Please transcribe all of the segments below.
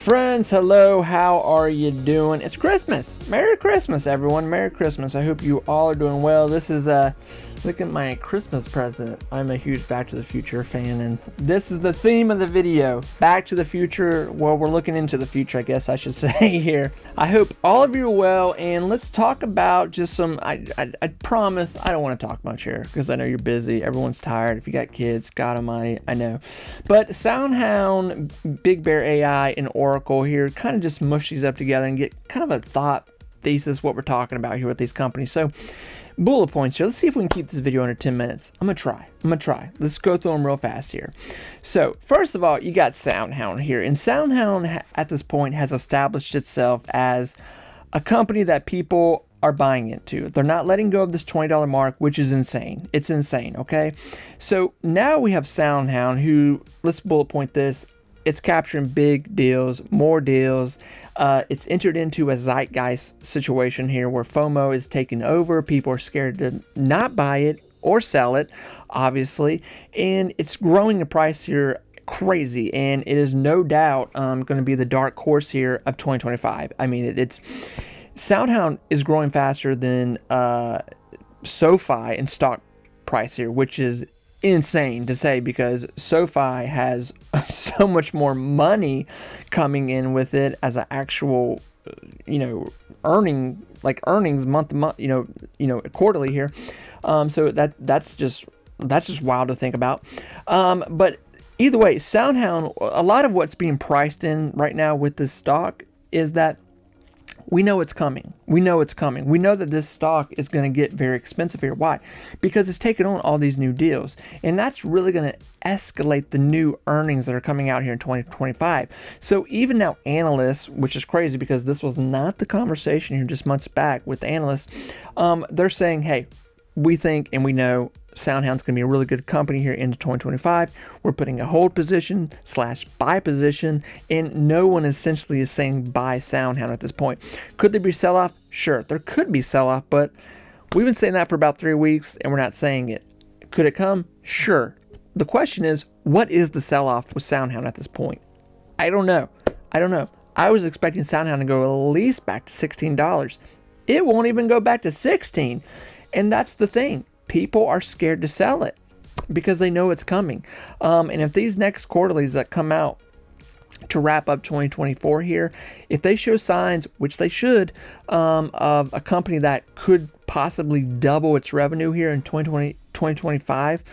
Friends, hello, how are you doing? It's Christmas. Merry Christmas, everyone. Merry Christmas. I hope you all are doing well. This is look at my Christmas present. I'm a huge Back to the Future fan, and this is the theme of the video. Back to the Future. Well, we're looking into the future, I guess I should say here. I hope all of you are well, and let's talk about just some, I promise I don't want to talk much here, because I know you're busy. Everyone's tired. If you got kids, God almighty, I know. But SoundHound, BigBear.ai, and Oracle here kind of just mush these up together and get kind of a thought thesis what we're talking about here with these companies. So bullet points here. Let's see if we can keep this video under 10 minutes. I'm gonna try. Let's go through them real fast here. So first of all, you got SoundHound here, and SoundHound at this point has established itself as a company that people are buying into. They're not letting go of this $20 mark, which is insane. It's insane, okay? So now we have SoundHound, who, let's bullet point this, it's capturing big deals, more deals. It's entered into a zeitgeist situation here where FOMO is taking over. People are scared to not buy it or sell it, obviously. And it's growing the price here crazy. And it is no doubt going to be the dark horse here of 2025. I mean, it's SoundHound is growing faster than SoFi in stock price here, which is insane to say because SoFi has so much more money coming in with it as an actual, earnings month to month, quarterly here. So that's just wild to think about. But either way, SoundHound, a lot of what's being priced in right now with this stock is that we know it's coming. We know that this stock is going to get very expensive here. Why? Because it's taken on all these new deals. And that's really going to escalate the new earnings that are coming out here in 2025. So even now analysts, which is crazy because this was not the conversation here just months back with the analysts, they're saying, hey, we think and we know SoundHound's going to be a really good company here into 2025. We're putting a hold position / buy position, and no one essentially is saying buy SoundHound at this point. Could there be sell-off? Sure, there could be sell-off, but we've been saying that for about 3 weeks, and we're not saying it. Could it come? Sure. The question is, what is the sell-off with SoundHound at this point? I don't know. I was expecting SoundHound to go at least back to $16. It won't even go back to $16, and that's the thing. People are scared to sell it because they know it's coming. And if these next quarterlies that come out to wrap up 2024 here, if they show signs, which they should, of a company that could possibly double its revenue here in 2025,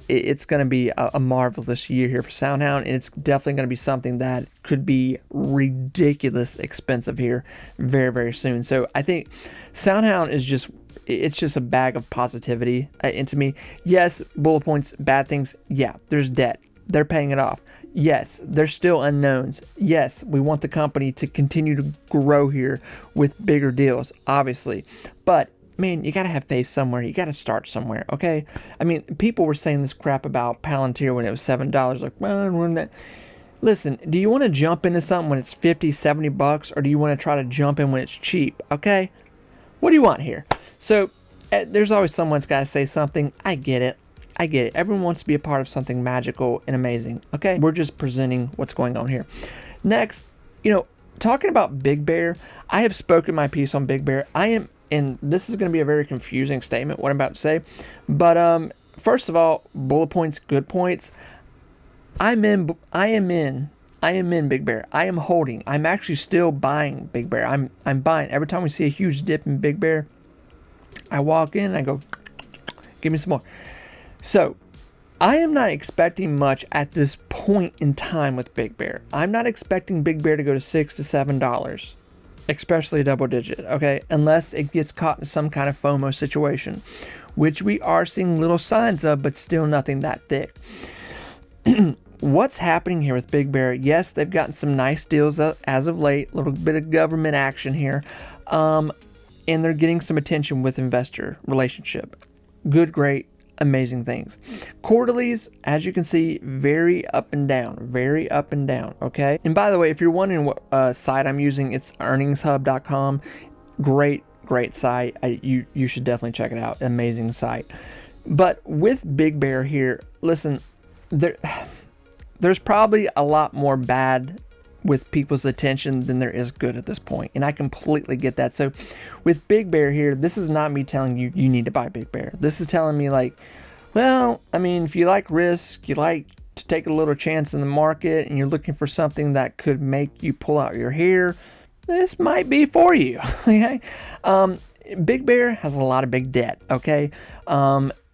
it's going to be a marvelous year here for SoundHound, and it's definitely going to be something that could be ridiculous expensive here very, very soon. So I think SoundHound is just a bag of positivity. And to me, yes, bullet points, bad things. Yeah, there's debt. They're paying it off. Yes, there's still unknowns. Yes, we want the company to continue to grow here with bigger deals, obviously. But man, you got to have faith somewhere. You got to start somewhere, okay? I mean, people were saying this crap about Palantir when it was $7. Like, well, we're not. Listen, do you want to jump into something when it's $50, $70, or do you want to try to jump in when it's cheap, okay? What do you want here? So there's always someone's got to say something. I get it. Everyone wants to be a part of something magical and amazing. Okay, we're just presenting what's going on here. Next, talking about Big Bear, I have spoken my piece on Big Bear. And this is going to be a very confusing statement, what I'm about to say. But first of all, bullet points, good points. I am in Big Bear. I am holding. I'm actually still buying Big Bear. I'm buying. Every time we see a huge dip in Big Bear, I walk in and I go, give me some more. So I am not expecting much at this point in time with Big Bear. I'm not expecting Big Bear to go to $6 to $7, especially double digit, okay? Unless it gets caught in some kind of FOMO situation, which we are seeing little signs of, but still nothing that thick. What's happening here with Big Bear? Yes, they've gotten some nice deals as of late, a little bit of government action here, and they're getting some attention with investor relationship. Good, great, amazing things. Quarterlies, as you can see, very up and down, okay? And by the way, if you're wondering what site I'm using, it's earningshub.com. Great site. You should definitely check it out. Amazing site. But with Big Bear here, listen, there's probably a lot more bad with people's attention than there is good at this point. And I completely get that. So with Big Bear here, this is not me telling you you need to buy Big Bear. This is telling me like, well, I mean, if you like risk, you like to take a little chance in the market, and you're looking for something that could make you pull out your hair, this might be for you. Okay. Big Bear has a lot of big debt. Okay.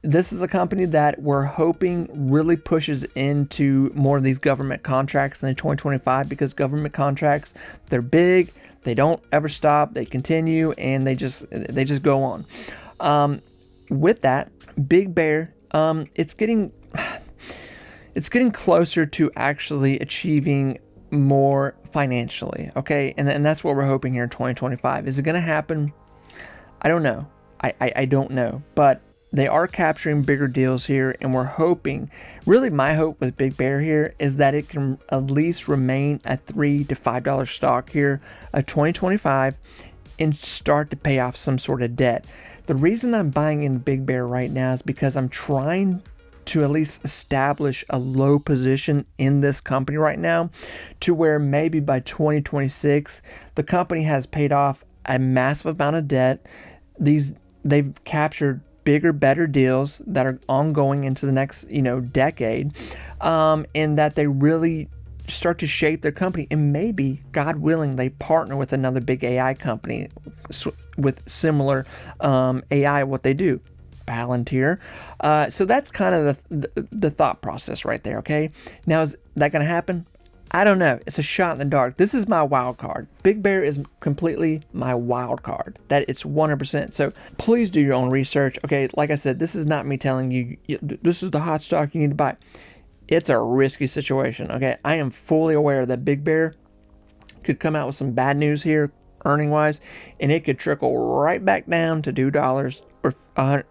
This is a company that we're hoping really pushes into more of these government contracts in 2025, because government contracts, they're big, they don't ever stop, they continue, and they just go on. With that, Big Bear, it's getting closer to actually achieving more financially. Okay, and that's what we're hoping here in 2025. Is it going to happen? I don't know. I don't know, but they are capturing bigger deals here, and we're hoping, really my hope with Big Bear here is that it can at least remain a $3 to $5 stock here of 2025 and start to pay off some sort of debt. The reason I'm buying in Big Bear right now is because I'm trying to at least establish a low position in this company right now, to where maybe by 2026, the company has paid off a massive amount of debt. They've captured bigger, better deals that are ongoing into the next, decade, and that they really start to shape their company, and maybe, God willing, they partner with another big AI company with similar AI, what they do, Palantir. So that's kind of the thought process right there. Okay, now is that going to happen? I don't know. It's a shot in the dark. This is my wild card. Big Bear is completely my wild card. That it's 100%. So please do your own research. Okay, like I said, this is not me telling you this is the hot stock you need to buy. It's a risky situation. Okay, I am fully aware that Big Bear could come out with some bad news here, earning wise, and it could trickle right back down to $2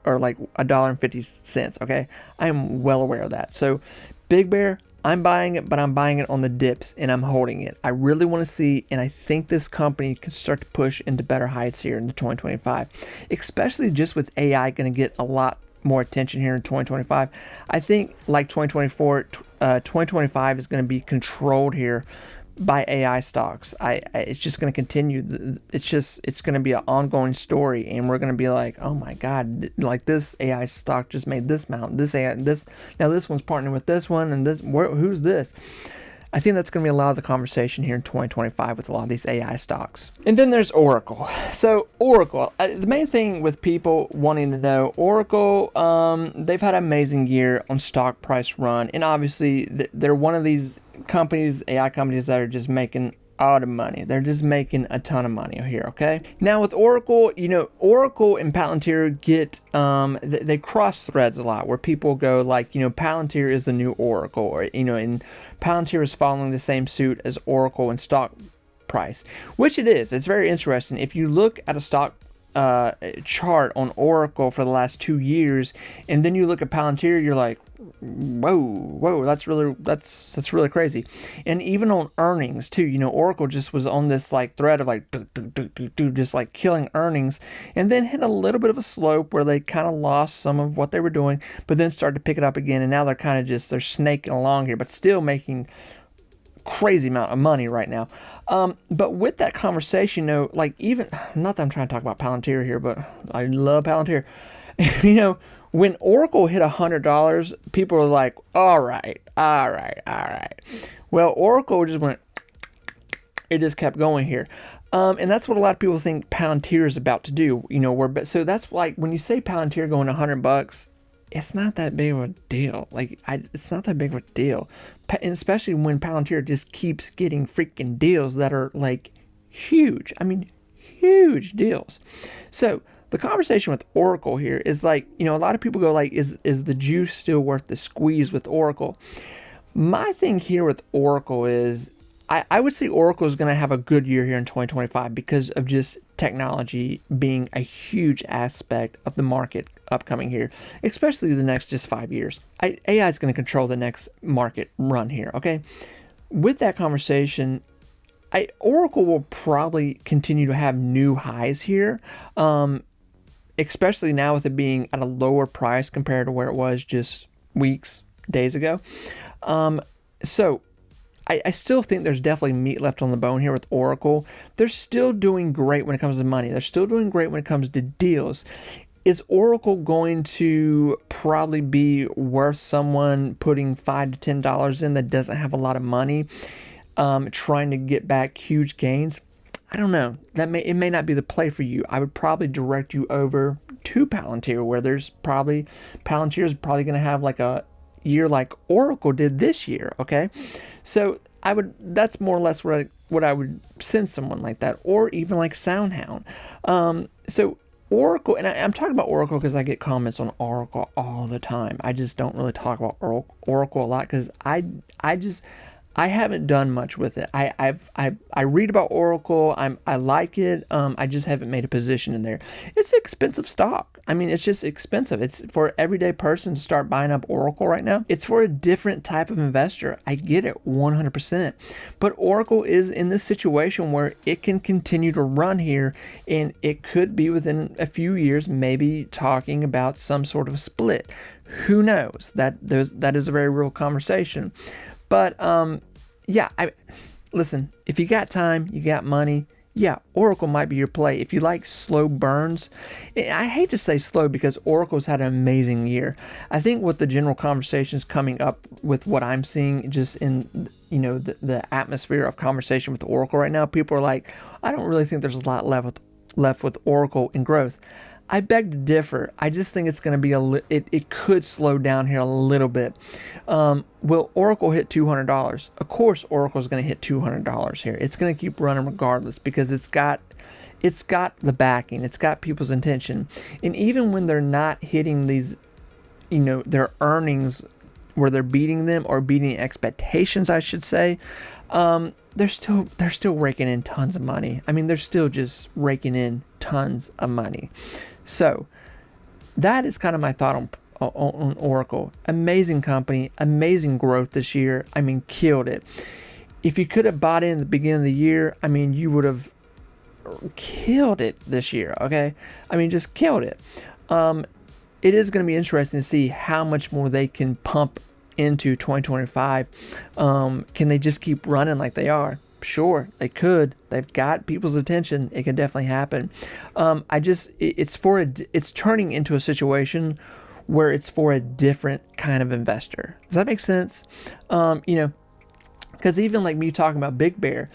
or like $1.50. Okay, I am well aware of that. So Big Bear, I'm buying it, but I'm buying it on the dips, and I'm holding it. I really want to see, and I think this company can start to push into better heights here in the 2025, especially just with AI going to get a lot more attention here in 2025. I think like 2024, 2025 is going to be controlled here by AI stocks. It's just going to continue. It's going to be an ongoing story, and we're going to be like, oh my God, like this AI stock just made this amount. Now this one's partnering with this one, and who's this? I think that's going to be a lot of the conversation here in 2025 with a lot of these AI stocks. And then there's Oracle. So Oracle, the main thing with people wanting to know, Oracle, they've had an amazing year on stock price run. And obviously they're one of these companies, AI companies, that are just making all the money. They're just making a ton of money here, okay? Now with Oracle, Oracle and Palantir get, they cross threads a lot, where people go like, Palantir is the new Oracle, or, and Palantir is following the same suit as Oracle in stock price, which it is. It's very interesting. If you look at a stock chart on Oracle for the last 2 years, and then you look at Palantir, you're like, whoa, that's really crazy. And even on earnings too, Oracle just was on this like thread of like just like killing earnings, and then hit a little bit of a slope where they kind of lost some of what they were doing, but then started to pick it up again, and now they're snaking along here, but still making crazy amount of money right now. But with that conversation, like, even, not that I'm trying to talk about Palantir here, but I love Palantir. When Oracle hit $100, people were like, all right. Well, Oracle just went, it just kept going here. And that's what a lot of people think Palantir is about to do. So that's like, when you say Palantir going $100, it's not that big of a deal. It's not that big of a deal. And especially when Palantir just keeps getting freaking deals that are like huge. I mean, huge deals. So the conversation with Oracle here is like, a lot of people go like, is the juice still worth the squeeze with Oracle? My thing here with Oracle is, I would say Oracle is going to have a good year here in 2025 because of just technology being a huge aspect of the market upcoming here, especially the next just 5 years. AI is going to control the next market run here, okay? With that conversation, Oracle will probably continue to have new highs here, especially now with it being at a lower price compared to where it was just weeks, days ago. So I still think there's definitely meat left on the bone here with Oracle. They're still doing great when it comes to money. They're still doing great when it comes to deals. Is Oracle going to probably be worth someone putting $5 to $10 in that doesn't have a lot of money, trying to get back huge gains? I don't know. It may not be the play for you. I would probably direct you over to Palantir, where Palantir is probably going to have like a year like Oracle did this year. Okay, so that's more or less what I would send someone like that, or even like SoundHound. So Oracle, and I'm talking about Oracle because I get comments on Oracle all the time. I just don't really talk about Oracle a lot because I haven't done much with it. I read about Oracle. I like it. I just haven't made a position in there. It's expensive stock. I mean, it's just expensive. It's for an everyday person to start buying up Oracle right now. It's for a different type of investor. I get it 100%. But Oracle is in this situation where it can continue to run here, and it could be within a few years maybe talking about some sort of split. Who knows? That is a very real conversation. But listen, if you got time, you got money, yeah, Oracle might be your play. If you like slow burns, I hate to say slow because Oracle's had an amazing year. I think what the general conversation is coming up with what I'm seeing just in the atmosphere of conversation with Oracle right now, people are like, I don't really think there's a lot left with Oracle in growth. I beg to differ. I just think it's going to be it could slow down here a little bit. Will Oracle hit $200? Of course, Oracle is going to hit $200 here. It's going to keep running regardless because it's got the backing. It's got people's attention. And even when they're not hitting these, their earnings where they're beating them or beating expectations, I should say, they're still raking in tons of money. I mean, they're still just raking in tons of money. So that is kind of my thought on Oracle. Amazing company, amazing growth this year. I mean, killed it. If you could have bought in at the beginning of the year, I mean, you would have killed it this year. Okay, I mean, just killed it. It is going to be interesting to see how much more they can pump into 2025. Can they just keep running like they are? Sure, they could. They've got people's attention. It can definitely happen. It's turning into a situation where it's for a different kind of investor. Does that make sense? Because even like me talking about Big Bear,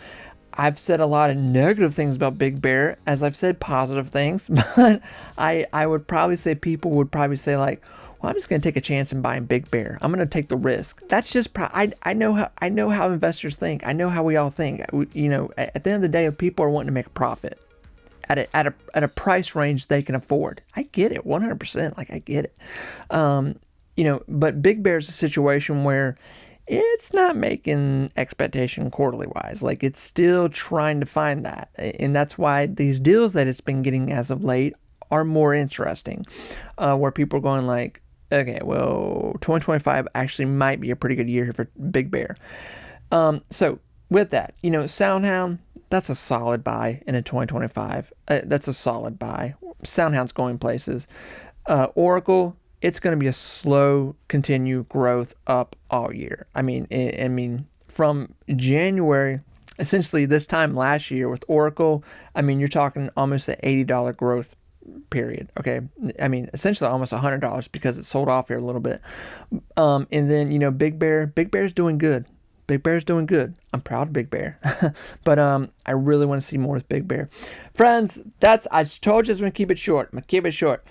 I've said a lot of negative things about Big Bear, as I've said positive things, but I would probably say people would probably say like, well, I'm just going to take a chance in buying Big Bear. I'm going to take the risk. That's just I know how investors think. I know how we all think. At the end of the day, people are wanting to make a profit at a price range they can afford. I get it 100%. Like, I get it. But Big Bear's a situation where it's not making expectation quarterly wise. Like, it's still trying to find that, and that's why these deals that it's been getting as of late are more interesting, where people are going like, okay, well, 2025 actually might be a pretty good year here for Big Bear. So with that, SoundHound, that's a solid buy in a 2025. That's a solid buy. SoundHound's going places. Oracle, it's going to be a slow, continue growth up all year. I mean, from January, essentially this time last year with Oracle, I mean, you're talking almost an $80 growth period. Okay, I mean, essentially almost $100 because it sold off here a little bit. And then Big Bear's doing good. Big Bear's doing good. I'm proud of Big Bear. But I really want to see more with Big Bear. Friends, I told you I was going to keep it short. I'm going to keep it short.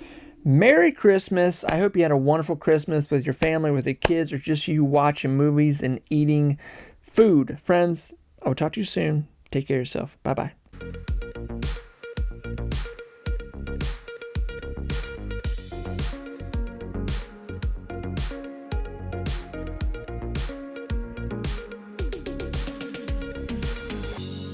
Merry Christmas. I hope you had a wonderful Christmas with your family, with your kids, or just you watching movies and eating food. Friends, I will talk to you soon. Take care of yourself. Bye-bye.